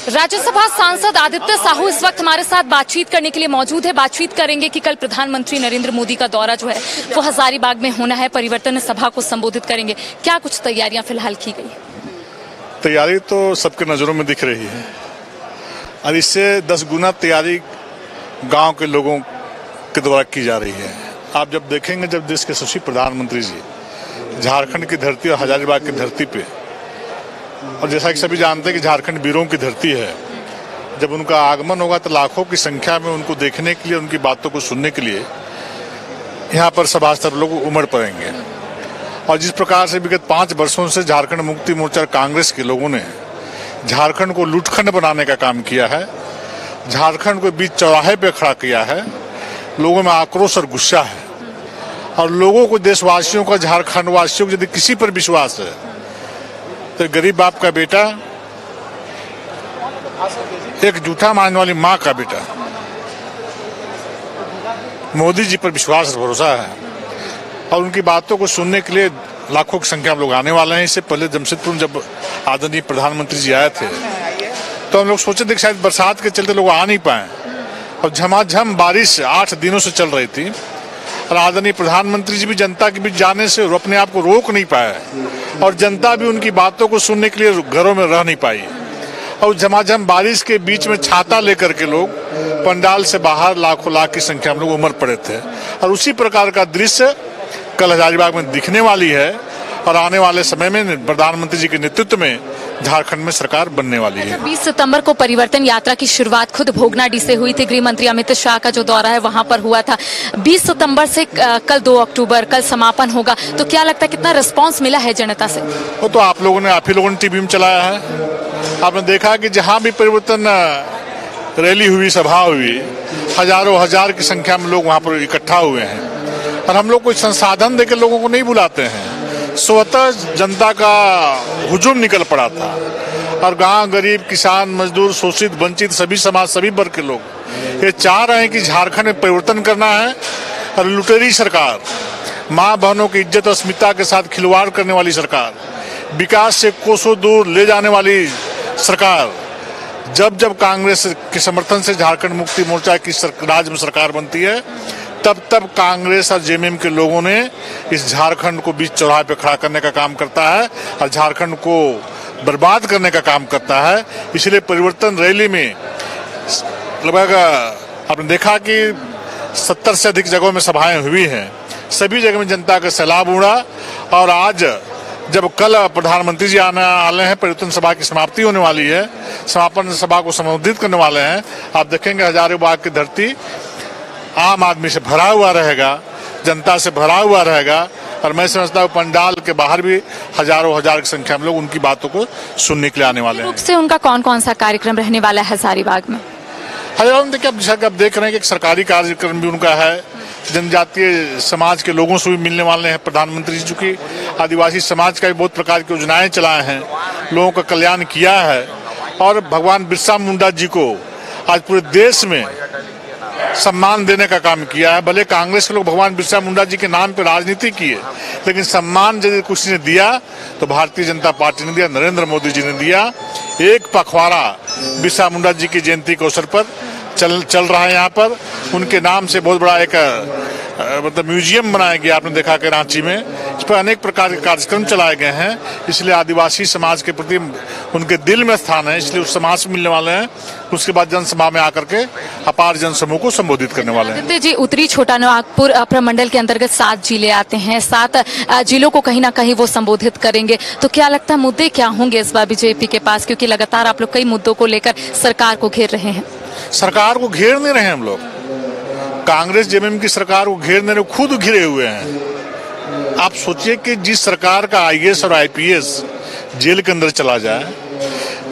राज्यसभा सांसद आदित्य साहू इस वक्त हमारे साथ बातचीत करने के लिए मौजूद है। बातचीत करेंगे कि कल प्रधानमंत्री नरेंद्र मोदी का दौरा जो है वो हजारीबाग में होना है, परिवर्तन सभा को संबोधित करेंगे। क्या कुछ तैयारियां फिलहाल की गई? तैयारी तो सबके नजरों में दिख रही है और इससे 10 गुना तैयारी गांव के लोगों के द्वारा की जा रही है। आप जब देखेंगे, जब देश के यशस्वी प्रधानमंत्री जी झारखंड की धरती और हजारीबाग की धरती पे, और जैसा कि सभी जानते हैं कि झारखंड वीरों की धरती है, जब उनका आगमन होगा तो लाखों की संख्या में उनको देखने के लिए, उनकी बातों को सुनने के लिए यहाँ पर सभासद लोग उमड़ पड़ेंगे। और जिस प्रकार से विगत 5 वर्षों से झारखंड मुक्ति मोर्चा कांग्रेस के लोगों ने झारखंड को लूटखंड बनाने का काम किया है, झारखंड को बीच चौराहे पे खड़ा किया है, लोगों में आक्रोश और गुस्सा है। और लोगों को, देशवासियों का, झारखंड वासियों को यदि किसी पर विश्वास है तो गरीब बाप का बेटा, एक जूठा मारने वाली माँ का बेटा, मोदी जी पर विश्वास और भरोसा है। और उनकी बातों को सुनने के लिए लाखों की संख्या में लोग आने वाले हैं। इससे पहले जमशेदपुर जब आदरणीय प्रधानमंत्री जी आए थे तो हम लोग सोचे थे कि शायद बरसात के चलते लोग आ नहीं पाए, और झमाझम बारिश 8 दिनों से चल रही थी और आदरणीय प्रधानमंत्री जी भी जनता के बीच जाने से अपने आप को रोक नहीं पाए और जनता भी उनकी बातों को सुनने के लिए घरों में रह नहीं पाई। और झमाझम बारिश के बीच में छाता लेकर के लोग पंडाल से बाहर लाखों लाख की संख्या में लोग उमड़ पड़े थे। और उसी प्रकार का दृश्य कल हजारीबाग में दिखने वाली है और आने वाले समय में प्रधानमंत्री जी के नेतृत्व में झारखंड में सरकार बनने वाली है। 20 सितंबर को परिवर्तन यात्रा की शुरुआत खुद भोगनाडीह से हुई थी। गृह मंत्री अमित शाह का जो दौरा है वहां पर हुआ था। 20 सितंबर से कल 2 अक्टूबर कल समापन होगा, तो क्या लगता है कितना रिस्पांस मिला है जनता से? वो तो आप ही लोगों ने टीवी में चलाया है। आपने देखा कि जहां भी परिवर्तन रैली हुई, सभा हुई, हजारों हजार की संख्या में लोग वहां पर इकट्ठा हुए हैं। और हम लोग कोई संसाधन देकर लोगों को नहीं बुलाते हैं, स्वतः जनता का हुजूम निकल पड़ा था। और गांव, गरीब, किसान, मजदूर, शोषित, वंचित, सभी समाज, सभी वर्ग के लोग ये चाह रहे हैं कि झारखंड में परिवर्तन करना है। और लुटेरी सरकार, माँ बहनों की इज्जत और अस्मिता के साथ खिलवाड़ करने वाली सरकार, विकास से कोसों दूर ले जाने वाली सरकार, जब जब कांग्रेस के समर्थन से झारखंड मुक्ति मोर्चा की राज्य में सरकार बनती है, तब तब कांग्रेस और जेएमएम के लोगों ने इस झारखंड को बीच चौराहे पे खड़ा करने का काम करता है और झारखंड को बर्बाद करने का काम करता है। इसलिए परिवर्तन रैली में लगभग आपने देखा कि 70 से अधिक जगहों में सभाएं हुई हैं। सभी जगह में जनता का सैलाब उड़ा। और आज जब कल प्रधानमंत्री जी आने वाले हैं, परिवर्तन सभा की समाप्ति होने वाली है, समापन सभा को संबोधित करने वाले हैं, आप देखेंगे हजारीबाग की धरती आम आदमी से भरा हुआ रहेगा, जनता से भरा हुआ रहेगा। और मैं समझता हूँ पंडाल के बाहर भी हजारों हजार की संख्या में लोग उनकी बातों को सुनने के लिए आने वाले हैं। रूप से उनका कौन कौन सा कार्यक्रम रहने वाला है हजारीबाग में? हजारीबाग में देखिए, आप देख रहे हैं कि एक सरकारी कार्यक्रम भी उनका है। जनजातीय समाज के लोगों से भी मिलने वाले हैं प्रधानमंत्री जी, चूंकि आदिवासी समाज का भी बहुत प्रकार की योजनाएं चलाए हैं, लोगों का कल्याण किया है। और भगवान बिरसा मुंडा जी को आज पूरे देश में सम्मान देने का काम किया है। भले कांग्रेस के लोग भगवान बिरसा मुंडा जी के नाम पे राजनीति की है, लेकिन सम्मान यदि कुछ ने दिया तो भारतीय जनता पार्टी ने दिया, नरेंद्र मोदी जी ने दिया। एक पखवाड़ा बिरसा मुंडा जी की जयंती के अवसर पर चल रहा है। यहाँ पर उनके नाम से बहुत बड़ा एक मतलब म्यूजियम बनाया गया, आपने देखा कि रांची में इस पर अनेक प्रकार के कार्यक्रम चलाए गए हैं। इसलिए आदिवासी समाज के प्रति उनके दिल में स्थान है, इसलिए उस समाज से मिलने वाले हैं। उसके बाद जनसभा में आकर के अपार जनसमूह को संबोधित करने वाले हैं। आदित्य जी, उत्तरी छोटा नागपुर प्रमंडल के अंतर्गत 7 जिले आते हैं, 7 जिलों को कहीं ना कहीं वो संबोधित करेंगे, तो क्या लगता है मुद्दे क्या होंगे इस बार बीजेपी के पास? क्योंकि लगातार आप लोग कई मुद्दों को लेकर सरकार को घेर रहे हैं। सरकार को घेर नहीं रहे हम लोग, कांग्रेस जेएमएम की सरकार को घेरने में खुद घिरे हुए हैं। आप सोचिए कि जिस सरकार का आईएएस और आईपीएस जेल के अंदर चला जाए,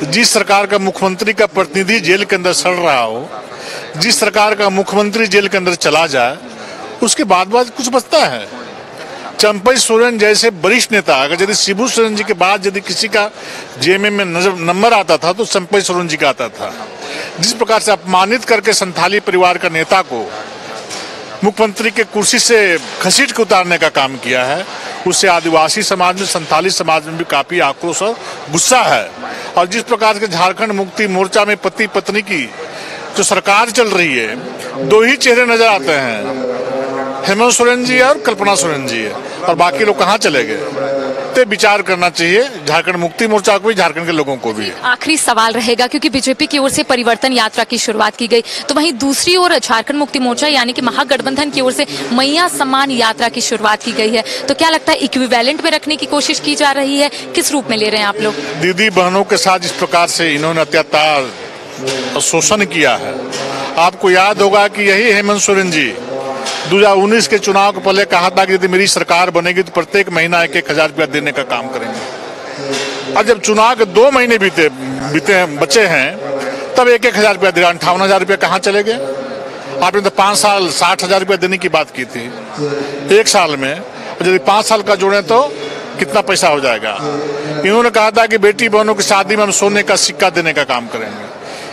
जिस सरकार का मुख्यमंत्री का प्रतिनिधि जेल के अंदर सड़ रहा हो, जिस सरकार का मुख्यमंत्री जेल के अंदर चला जाए, उसके बाद कुछ बचता है? चंपई सोरेन जैसे वरिष्ठ नेता, अगर यदि शिबू सोरेन जी के बाद यदि किसी का जेएमएम में नंबर आता था तो चंपई सोरेन जी का आता था। जिस प्रकार से अपमानित करके संथाली परिवार का नेता को मुख्यमंत्री के कुर्सी से घसीट के उतारने का काम किया है, उससे आदिवासी समाज में, संथाली समाज में भी काफी आक्रोश और गुस्सा है। और जिस प्रकार के झारखंड मुक्ति मोर्चा में पति पत्नी की जो सरकार चल रही है, दो ही चेहरे नजर आते हैं, हेमंत सोरेन जी और कल्पना सोरेन जी है, और बाकी लोग कहाँ चले गए। तो विचार करना चाहिए झारखंड मुक्ति मोर्चा को भी, झारखंड के लोगों को भी। आखिरी सवाल रहेगा, क्योंकि बीजेपी की ओर से परिवर्तन यात्रा की शुरुआत की गई, तो वहीं दूसरी ओर झारखंड मुक्ति मोर्चा यानी कि महागठबंधन की ओर से मैया सम्मान यात्रा की शुरुआत की गई है, तो क्या लगता है इक्विवेलेंट में रखने की कोशिश की जा रही है, किस रूप में ले रहे हैं आप लोग? दीदी बहनों के साथ जिस प्रकार से इन्होंने अत्याचार और शोषण किया है, आपको याद होगा कि यही हेमंत सोरेन जी 2019 के चुनाव के पहले कहा था कि यदि मेरी सरकार बनेगी तो प्रत्येक महीना 1,000 रुपया देने का काम करेंगे। और जब चुनाव के 2 महीने बचे हैं, तब 1,000 रुपया दिया। 58,000 रुपया कहाँ चले गए? आपने तो 5 साल 60,000 रुपया देने की बात की थी 1 साल में, और यदि 5 साल का जोड़े तो कितना पैसा हो जाएगा। इन्होंने कहा था कि बेटी बहनों की शादी में हम सोने का सिक्का देने का काम करेंगे।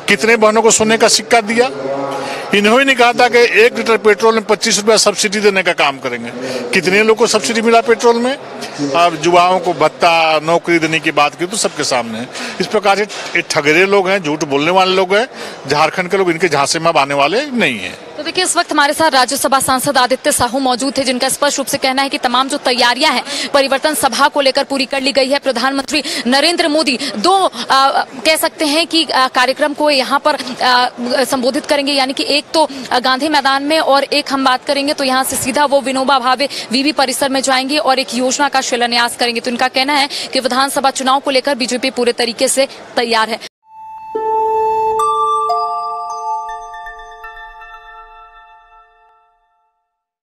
कितने बहनों को सोने का सिक्का दिया? इन्होंने ने कहा था कि 1 लीटर पेट्रोल में 25 रुपया सब्सिडी देने का काम करेंगे। कितने लोगों को सब्सिडी मिला पेट्रोल में? अब युवाओं को भत्ता, नौकरी देने की बात की तो सबके सामने है। इस प्रकार से ठगरे लोग हैं, झूठ बोलने वाले लोग हैं। झारखंड के लोग इनके झांसे में अब आने वाले नहीं है। तो देखिए, इस वक्त हमारे साथ राज्यसभा सांसद आदित्य साहू मौजूद थे, जिनका स्पष्ट रूप से कहना है कि तमाम जो तैयारियां हैं परिवर्तन सभा को लेकर पूरी कर ली गई है। प्रधानमंत्री नरेंद्र मोदी 2 कह सकते हैं कि कार्यक्रम को यहाँ पर संबोधित करेंगे, यानी कि एक तो गांधी मैदान में और एक हम बात करेंगे तो यहाँ से सीधा वो विनोबा भावे वीवी परिसर में जाएंगे और एक योजना का शिलान्यास करेंगे। तो इनका कहना है कि विधानसभा चुनाव को लेकर बीजेपी पूरे तरीके से तैयार है।